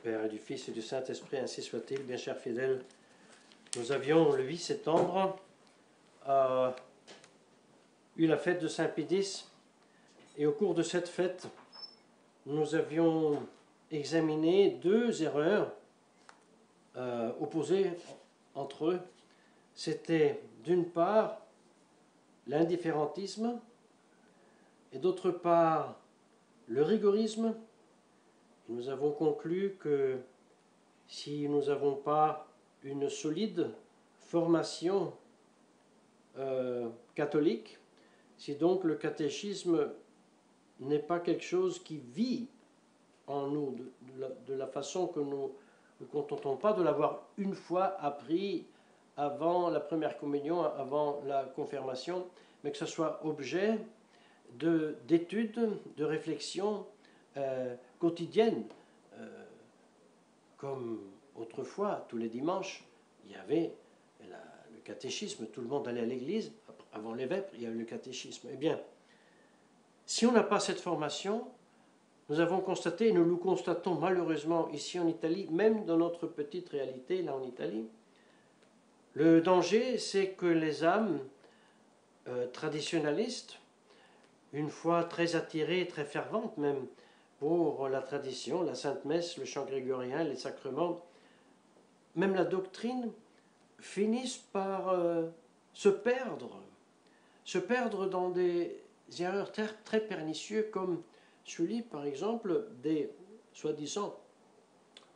Père et du Fils et du Saint-Esprit, ainsi soit-il. Bien chers fidèles, nous avions le 8 septembre eu la fête de Saint-Pédis, et au cours de cette fête, nous avions examiné deux erreurs opposées entre eux. C'était d'une part l'indifférentisme et d'autre part le rigorisme. Et nous avons conclu que si nous n'avons pas une solide formation catholique, si donc le catéchisme n'est pas quelque chose qui vit en nous de la façon que nous ne contentons pas de l'avoir une fois appris avant la première communion, avant la confirmation, mais que ce soit objet d'études, de réflexion quotidienne. Comme autrefois, tous les dimanches, il y avait le catéchisme, tout le monde allait à l'église, avant les vêpres, il y avait le catéchisme. Eh bien, si on n'a pas cette formation, nous avons constaté, et nous le constatons malheureusement ici en Italie, même dans notre petite réalité là en Italie, le danger c'est que les âmes traditionnalistes, une fois très attirées, très ferventes même pour la tradition, la Sainte Messe, le chant grégorien, les sacrements, même la doctrine, finissent par se perdre dans des erreurs très pernicieuses, comme celui, par exemple, des soi-disant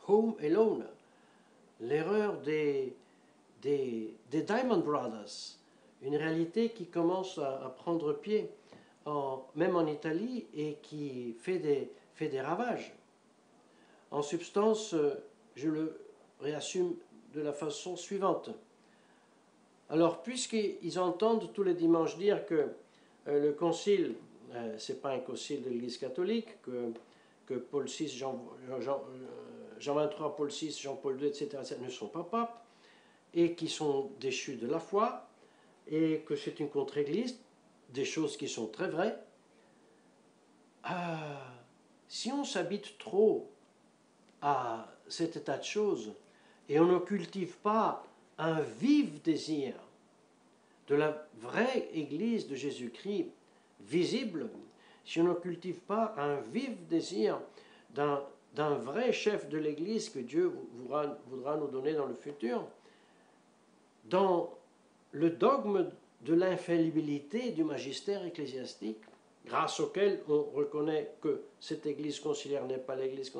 Home Alone, l'erreur des Diamond Brothers, une réalité qui commence à prendre pied, même en Italie, et qui fait des ravages. En substance, je le réassume de la façon suivante. Alors, puisqu'ils entendent tous les dimanches dire que le concile, ce n'est pas un concile de l'Église catholique, que Paul VI, Jean XXIII, Paul VI, Jean-Paul II, etc., ne sont pas papes, et qui sont déchus de la foi, et que c'est une contre-église, des choses qui sont très vraies. Si on s'habite trop à cet état de choses, et on ne cultive pas un vif désir de la vraie Église de Jésus-Christ visible, si on ne cultive pas un vif désir d'un vrai chef de l'Église que Dieu voudra nous donner dans le futur, dans le dogme de l'infaillibilité du magistère ecclésiastique, grâce auquel on reconnaît que cette Église conciliaire n'est pas l'Église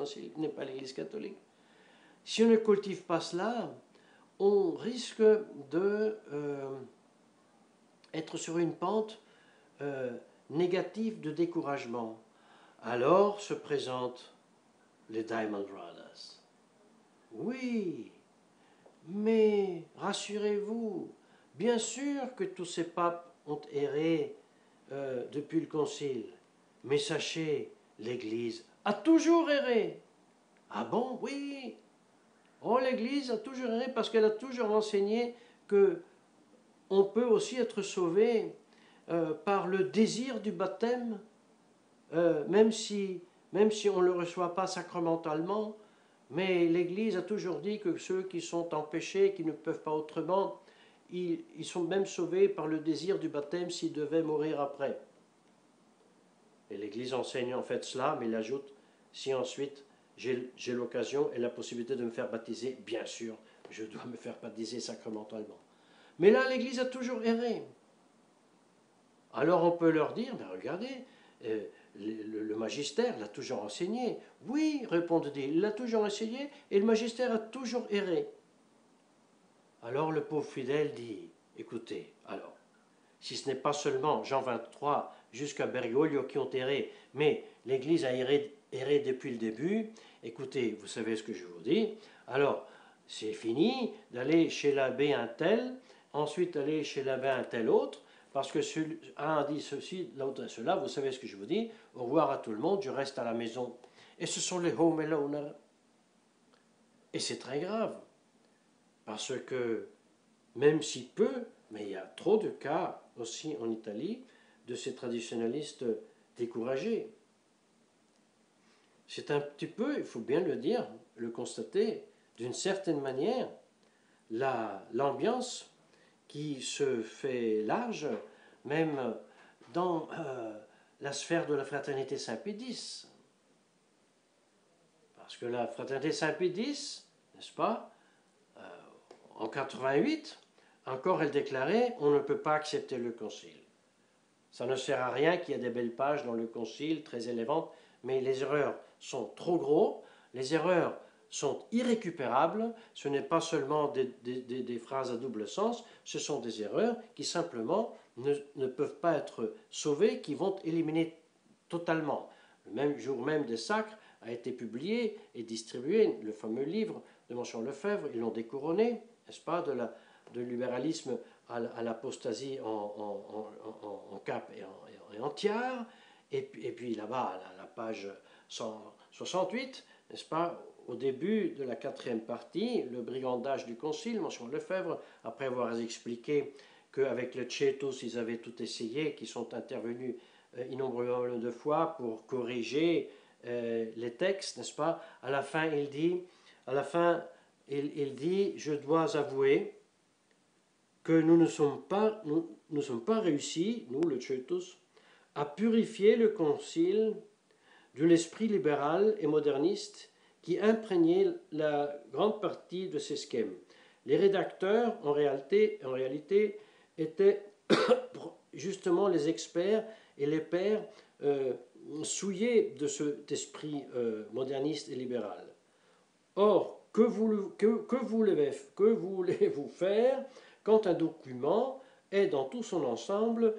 catholique. Si on ne cultive pas cela, on risque de être sur une pente négative de découragement. Alors se présentent les Diamond Brothers. Oui, mais rassurez-vous, bien sûr que tous ces papes ont erré depuis le Concile, mais sachez, l'Église a toujours erré. Ah bon? Oui. Oh, l'Église a toujours erré parce qu'elle a toujours enseigné que on peut aussi être sauvé par le désir du baptême, même si on ne le reçoit pas sacramentalement. Mais l'Église a toujours dit que ceux qui sont en péché, qui ne peuvent pas autrement, ils sont même sauvés par le désir du baptême s'ils devaient mourir après. Et l'Église enseigne en fait cela, mais il ajoute, si ensuite j'ai l'occasion et la possibilité de me faire baptiser, bien sûr, je dois me faire baptiser sacramentalement. Mais là, l'Église a toujours erré. Alors on peut leur dire, mais regardez, le magistère l'a toujours enseigné. Oui, répondent-ils, il l'a toujours enseigné et le magistère a toujours erré. Alors le pauvre fidèle dit, écoutez, alors, si ce n'est pas seulement Jean 23 jusqu'à Bergoglio qui ont erré, mais l'Église a erré depuis le début, écoutez, vous savez ce que je vous dis, alors c'est fini d'aller chez l'abbé un tel, ensuite aller chez l'abbé un tel autre, parce que un a dit ceci, l'autre a cela, vous savez ce que je vous dis, au revoir à tout le monde, je reste à la maison. Et ce sont les home alone. Et c'est très grave, parce que même si peu, mais il y a trop de cas aussi en Italie de ces traditionnalistes découragés. C'est un petit peu, il faut bien le dire, le constater, d'une certaine manière, l'ambiance qui se fait large, même dans la sphère de la fraternité Saint-Pédis. Parce que la fraternité Saint-Pédis, n'est-ce pas, en 88, encore elle déclarait « on ne peut pas accepter le concile ». Ça ne sert à rien qu'il y ait des belles pages dans le concile, très élévantes, mais les erreurs sont trop gros, les erreurs sont irrécupérables, ce n'est pas seulement des phrases à double sens, ce sont des erreurs qui simplement ne peuvent pas être sauvées, qui vont éliminer totalement. Le même jour même des sacres a été publié et distribué le fameux livre de Manchon Lefebvre, ils l'ont découronné, n'est-ce pas, de libéralisme à l'apostasie en cap et en tiare, et puis là-bas, à la page 168, n'est-ce pas, au début de la 4e partie, le brigandage du concile, Manchon Lefebvre, après avoir expliqué qu'avec le Tchétos, ils avaient tout essayé, qu'ils sont intervenus innombrables de fois pour corriger les textes, n'est-ce pas, à la fin, il dit, je dois avouer que nous ne sommes pas réussis, nous, le Tchétos, à purifier le concile de l'esprit libéral et moderniste qui imprégnait la grande partie de ces schèmes. Les rédacteurs, en réalité étaient justement les experts et les pères souillés de cet esprit moderniste et libéral. Or, que voulez-vous faire quand un document est dans tout son ensemble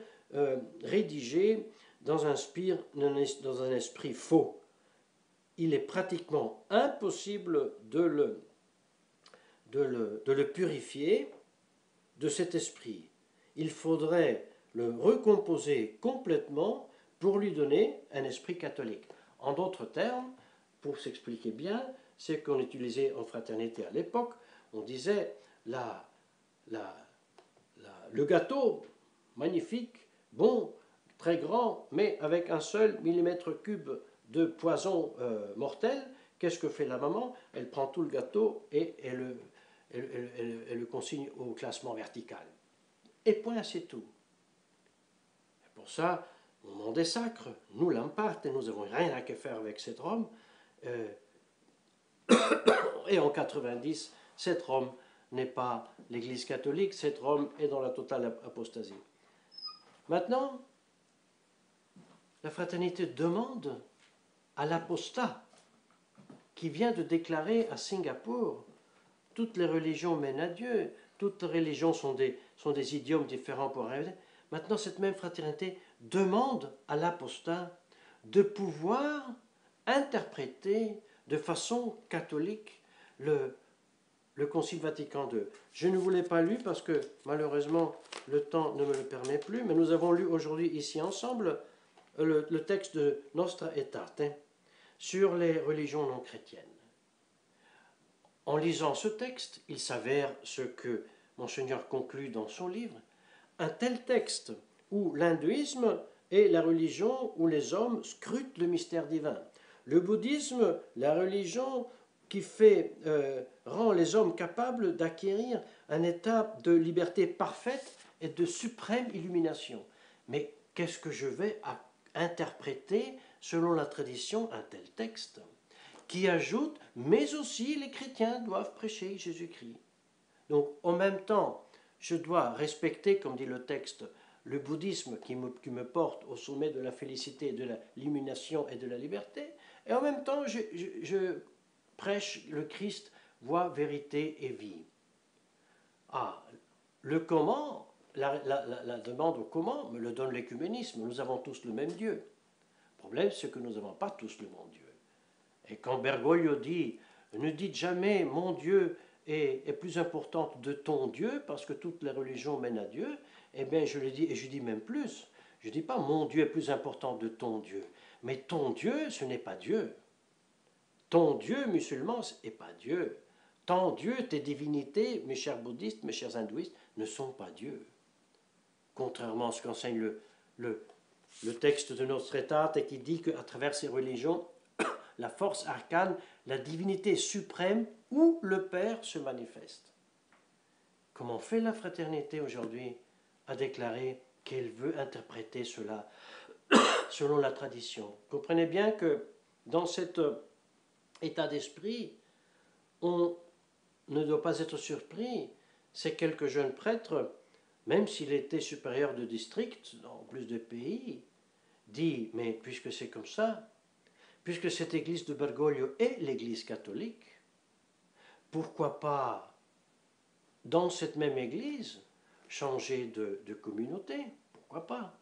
rédigé dans un esprit faux? Il est pratiquement impossible de le purifier de cet esprit. Il faudrait le recomposer complètement pour lui donner un esprit catholique. En d'autres termes, pour s'expliquer bien, c'est qu'on utilisait en fraternité à l'époque, on disait le gâteau, magnifique, bon, très grand, mais avec un seul millimètre cube de poison mortel, qu'est-ce que fait la maman? Elle prend tout le gâteau et elle le consigne au classement vertical. Et point, c'est tout. Et pour ça, au moment des sacres, nous l'emparte et nous n'avons rien à faire avec cette Rome. Et en 90, cette Rome n'est pas l'Église catholique, cette Rome est dans la totale apostasie. Maintenant, la fraternité demande à l'apostat qui vient de déclarer à Singapour « Toutes les religions mènent à Dieu, toutes les religions sont des idiomes différents pour arriver ». Maintenant, cette même fraternité demande à l'apostat de pouvoir interpréter de façon catholique le Concile Vatican II. Je ne vous l'ai pas lu parce que malheureusement le temps ne me le permet plus, mais nous avons lu aujourd'hui ici ensemble le texte de Nostra Aetate sur les religions non chrétiennes. En lisant ce texte, il s'avère ce que Monseigneur conclut dans son livre, un tel texte où l'hindouisme est la religion où les hommes scrutent le mystère divin. Le bouddhisme, la religion qui rend les hommes capables d'acquérir un état de liberté parfaite et de suprême illumination. Mais qu'est-ce que je vais interpréter selon la tradition un tel texte qui ajoute « mais aussi les chrétiens doivent prêcher Jésus-Christ ». Donc en même temps, je dois respecter, comme dit le texte, le bouddhisme qui me porte au sommet de la félicité, de l'illumination et de la liberté, et en même temps, je prêche le Christ, voie, vérité et vie. Ah, le comment, la demande au comment me le donne l'écuménisme. Nous avons tous le même Dieu. Le problème, c'est que nous n'avons pas tous le même Dieu. Et quand Bergoglio dit « Ne dites jamais mon Dieu est plus importante de ton Dieu, parce que toutes les religions mènent à Dieu », eh bien je le dis, et je dis même plus. Je ne dis pas « Mon Dieu est plus important de ton Dieu », mais ton Dieu, ce n'est pas Dieu. Ton Dieu musulman, ce n'est pas Dieu. Ton Dieu, tes divinités, mes chers bouddhistes, mes chers hindouistes, ne sont pas Dieu. Contrairement à ce qu'enseigne le texte de Nostra Aetate, qui dit qu'à travers ces religions, la force arcane la divinité suprême où le Père se manifeste. Comment fait la fraternité aujourd'hui à déclarer qu'elle veut interpréter cela selon la tradition? Comprenez bien que dans cet état d'esprit, on ne doit pas être surpris. Ces quelques jeunes prêtres, même s'il était supérieur de district dans plus de pays, dit, mais puisque c'est comme ça, puisque cette église de Bergoglio est l'église catholique, pourquoi pas, dans cette même église, changer de communauté? Pourquoi pas?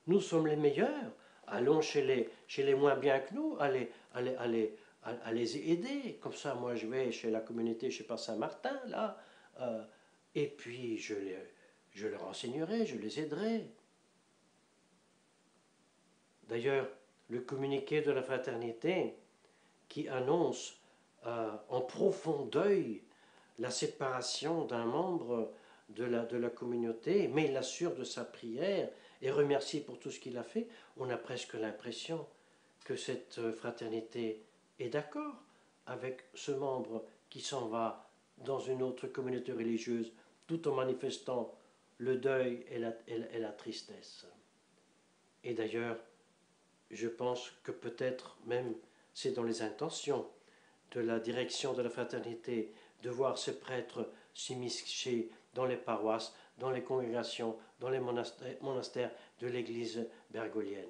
Nous sommes les meilleurs, allons chez les moins bien que nous, à les aider. Comme ça, moi, je vais chez la communauté, je ne sais pas, Saint-Martin, là, et puis je leur enseignerai, je les aiderai. D'ailleurs, le communiqué de la fraternité qui annonce en profond deuil la séparation d'un membre de la communauté, mais il l'assure de sa prière et remercie pour tout ce qu'il a fait, on a presque l'impression que cette fraternité est d'accord avec ce membre qui s'en va dans une autre communauté religieuse, tout en manifestant le deuil et la tristesse. Et d'ailleurs, je pense que peut-être même c'est dans les intentions de la direction de la fraternité de voir ces prêtres s'immiscer dans les paroisses, dans les congrégations, dans les monastères de l'église bergolienne.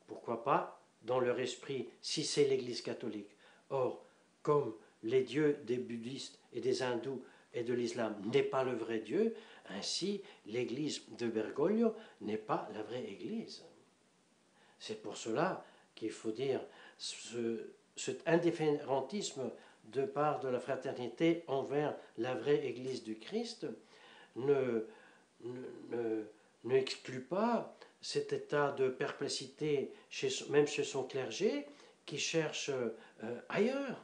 Pourquoi pas dans leur esprit, si c'est l'église catholique? Or, comme les dieux des bouddhistes et des hindous et de l'islam n'est pas le vrai Dieu, ainsi l'église de Bergoglio n'est pas la vraie église. C'est pour cela qu'il faut dire cet indifférentisme de part de la fraternité envers la vraie Église du Christ n'exclut pas cet état de perplexité, même chez son clergé, qui cherche ailleurs.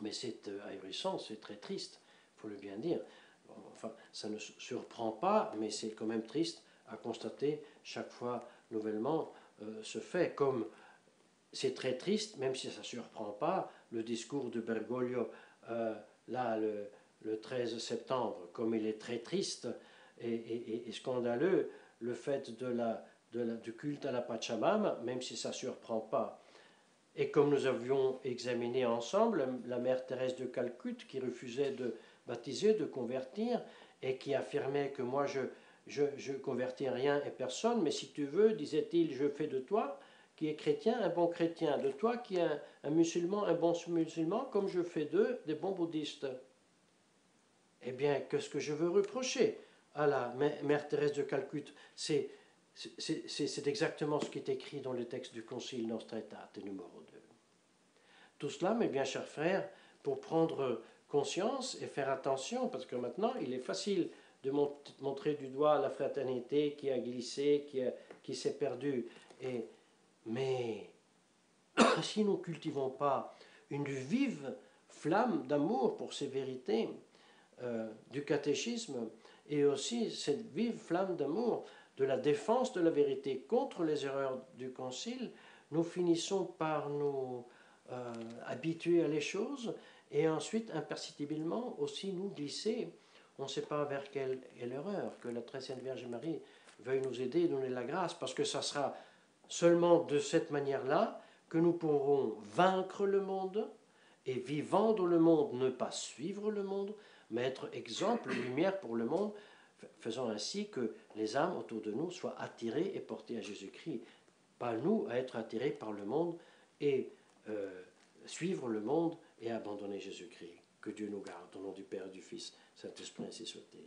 Mais c'est ahurissant, c'est très triste, il faut le bien dire. Bon, enfin, ça ne surprend pas, mais c'est quand même triste à constater chaque fois nouvellement ce fait. Comme c'est très triste, même si ça ne surprend pas, le discours de Bergoglio, là, le 13 septembre, comme il est très triste et scandaleux, le fait du culte à la Pachamama, même si ça ne surprend pas. Et comme nous avions examiné ensemble la mère Thérèse de Calcutta qui refusait de baptiser, de convertir, et qui affirmait que moi je convertis rien et personne, mais si tu veux, disait-il, je fais de toi qui est chrétien un bon chrétien, de toi qui est un musulman un bon musulman, comme je fais d'eux des bons bouddhistes. Eh bien, qu'est-ce que je veux reprocher à la mère Thérèse de Calcutta? C'est exactement ce qui est écrit dans le texte du Concile Nostra Aetate numéro 2. Tout cela, mes bien chers frères, pour prendre conscience et faire attention, parce que maintenant, il est facile de montrer du doigt la fraternité qui a glissé, qui s'est perdue. Mais si nous ne cultivons pas une vive flamme d'amour pour ces vérités du catéchisme, et aussi cette vive flamme d'amour de la défense de la vérité contre les erreurs du Concile, nous finissons par nous habituer à les choses et ensuite imperceptiblement aussi nous glisser. On ne sait pas vers quelle est l'erreur. Que la très sainte Vierge Marie veuille nous aider et donner la grâce, parce que ça sera seulement de cette manière-là que nous pourrons vaincre le monde et vivant dans le monde, ne pas suivre le monde, mais être exemple, lumière pour le monde, faisant ainsi que les âmes autour de nous soient attirées et portées à Jésus-Christ. Pas nous à être attirés par le monde et suivre le monde et abandonner Jésus-Christ. Que Dieu nous garde, au nom du Père et du Fils, Saint-Esprit, ainsi soit-il.